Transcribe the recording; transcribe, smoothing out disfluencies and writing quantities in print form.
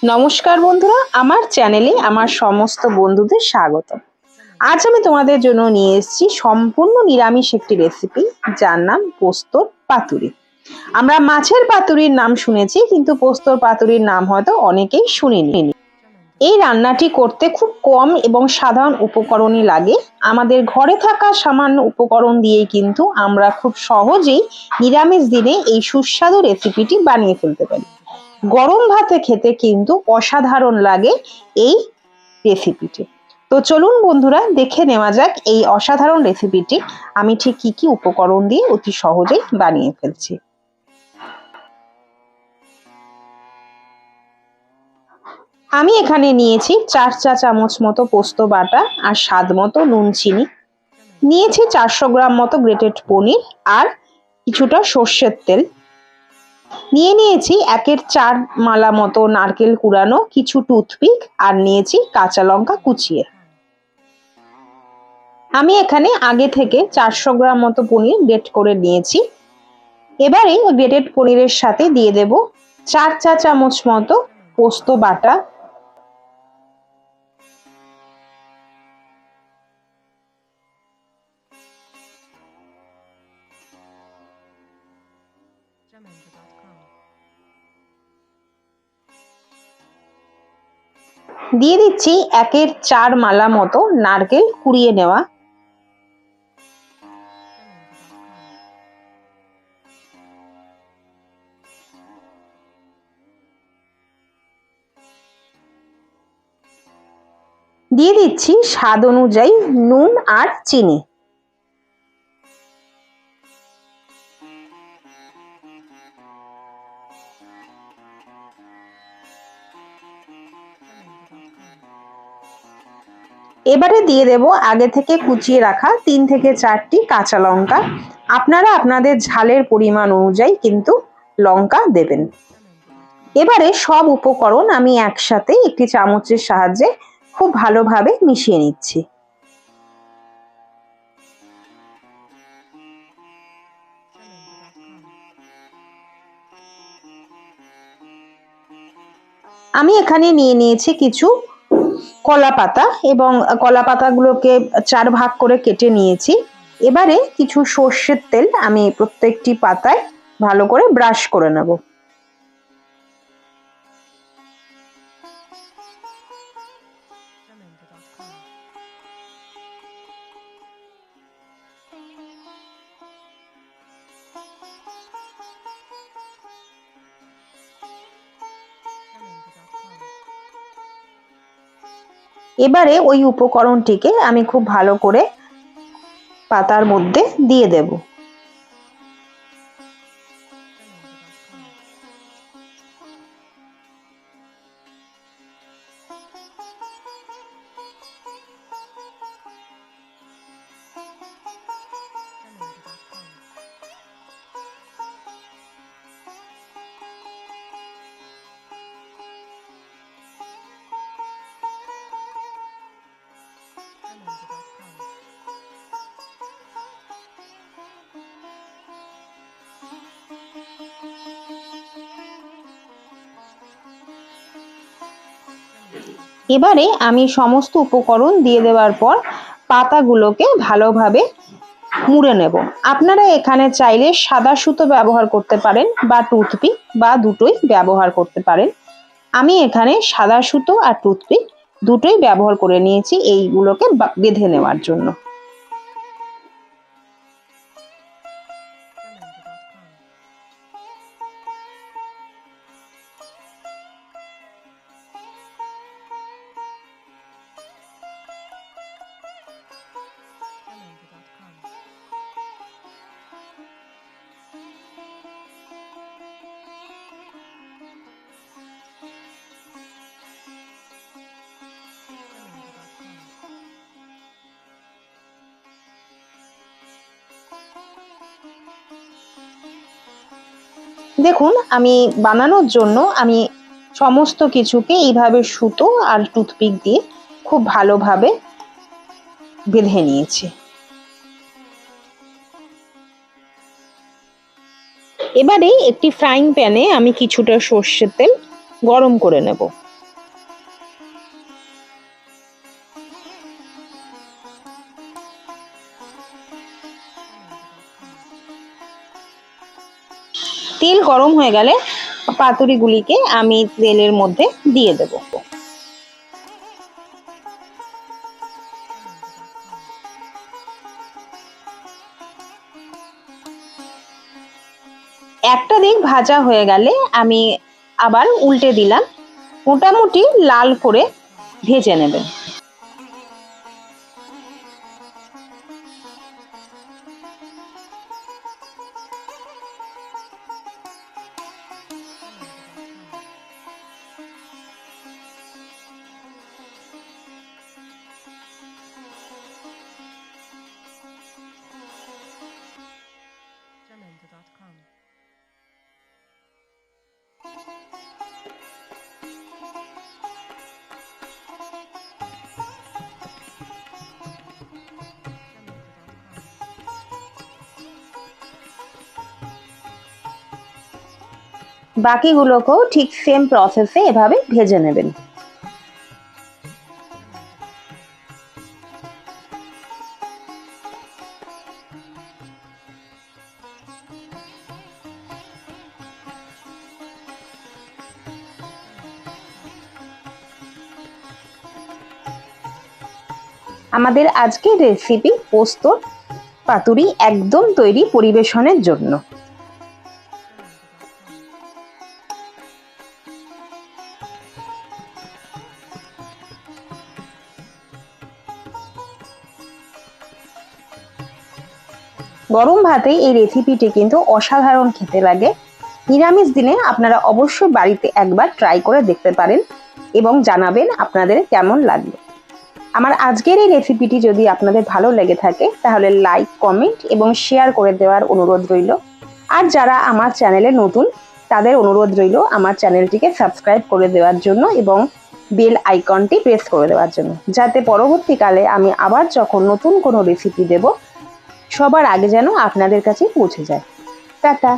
নমস্কার বন্ধুরা, আমার চ্যানেলে আমার সমস্ত বন্ধুদের স্বাগত। আজ আমি তোমাদের জন্য নিয়ে এসেছি সম্পূর্ণ নিরামিষ একটি রেসিপি, যার নাম পোস্তর পাতুরি। আমরা মাছের পাতুরির নাম শুনেছি, কিন্তু পোস্তর পাতুরির নাম হয়তো অনেকেই শুনিনি। এই রান্নাটি করতে খুব কম এবং সাধারণ উপকরণই লাগে। আমাদের ঘরে থাকা সামান্য উপকরণ দিয়েই কিন্তু আমরা খুব সহজেই নিরামিষ দিনে এই সুস্বাদু রেসিপিটি বানিয়ে ফেলতে পারি। গরম ভাতে খেতে কিন্তু অসাধারণ লাগে এই রেসিপিটি। তো চলুন বন্ধুরা, দেখে নেওয়া যাক এই অসাধারণ রেসিপিটি আমি ঠিক কি কি উপকরণ দিয়ে অতি সহজেই বানিয়ে ফেলছি। আমি এখানে নিয়েছি 4 চা চামচ মতো পোস্ত বাটা আর স্বাদ মতো নুন চিনি, নিয়েছি 400 গ্রাম মতো গ্রেটেড পনির আর কিছুটা সর্ষের তেল, নিয়ে নিয়েছি 1/4 মালা মতো নারকেল কুড়ানো, কিছু টুথপিক আর নিয়েছি কাঁচা লঙ্কা কুচিয়ে। আমি এখানে আগে থেকে 400 গ্রাম মতো পনির গ্রেট করে নিয়েছি। এবারে গ্রেটেড পনিরের সাথে দিয়ে দেব 4 চা চামচ মতো পোস্ত বাটা, দিয়ে দিচ্ছি 1/4 মালা মতো নারকেল কুড়িয়ে নেওয়া, দিয়ে দিচ্ছি স্বাদ অনুযায়ী নুন আর চিনি। এবারে দিয়ে দেব আগে থেকে কুচিয়ে রাখা 3 থেকে 4টি কাঁচা লঙ্কা। আপনারা আপনাদের ঝালের পরিমাণ অনুযায়ী কিন্তু লঙ্কা দেবেন। এবারে সব উপকরণ আমি একসাথে একটি চামচের সাহায্যে খুব ভালোভাবে মিশিয়ে নিচ্ছি। আমি এখানে নিয়ে নিয়েছি কিছু কলা পাতা এবং কলা পাতাগুলোকে 4 ভাগ করে কেটে নিয়েছি। এবারে কিছু সর্ষের তেল আমি প্রত্যেকটি পাতায় ভালো করে ব্রাশ করে নেব। এবারে ওই উপকরণটিকে আমি খুব ভালো করে পাতার মধ্যে দিয়ে দেব। এবারে আমি সমস্ত উপকরণ দিয়ে দেওয়ার পর পাতাগুলোকে ভালোভাবে মুড়ে নেব। আপনারা এখানে চাইলে সাদা সুতো ব্যবহার করতে পারেন বা টুথপিক বা দুটোই ব্যবহার করতে পারেন। আমি এখানে সাদা সুতো আর টুথপিক দুটোই ব্যবহার করে নিয়েছি এইগুলোকে বেঁধে নেওয়ার জন্য। দেখুন, আমি বানানোর জন্য আমি সমস্ত কিছুকে এইভাবে সুতো আর টুথপিক দিয়ে খুব ভালোভাবে বেঁধে নিয়েছি। এবারে একটি ফ্রাইং প্যানে আমি কিছুটা সর্ষের তেল গরম করে নেব। তেল গরম হয়ে গেলে পাতুরিগুলিকে আমি তেলের মধ্যে দিয়ে দেব। একটা দিক ভাজা হয়ে গেলে আমি আবার উল্টে দিলাম। মোটামুটি লাল করে ভেজে নেবেন। বাকিগুলোকেও ঠিক সেম প্রসেসে এভাবে ভেজে নেবেন। আমাদের আজকের রেসিপি পোস্তর পাতুরি একদম তৈরি পরিবেশনের জন্য। গরম ভাতে এই রেসিপিটি কিন্তু অসাধারণ খেতে লাগে। নিরামিষ দিনে আপনারা অবশ্যই বাড়িতে একবার ট্রাই করে দেখতে পারেন এবং জানাবেন আপনাদের কেমন লাগলো। আমার আজকের এই রেসিপিটি যদি আপনাদের ভালো লেগে থাকে তাহলে লাইক, কমেন্ট এবং শেয়ার করে দেওয়ার অনুরোধ রইল। আর যারা আমার চ্যানেলে নতুন তাদের অনুরোধ রইল আমার চ্যানেলটিকে সাবস্ক্রাইব করে দেওয়ার জন্য এবং বেল আইকনটি প্রেস করে দেওয়ার জন্য, যাতে পরবর্তীকালে আমি আবার যখন নতুন কোনো রেসিপি দেব সবার আগে যেন আপনাদের কাছে পৌঁছে যায়। টাটা।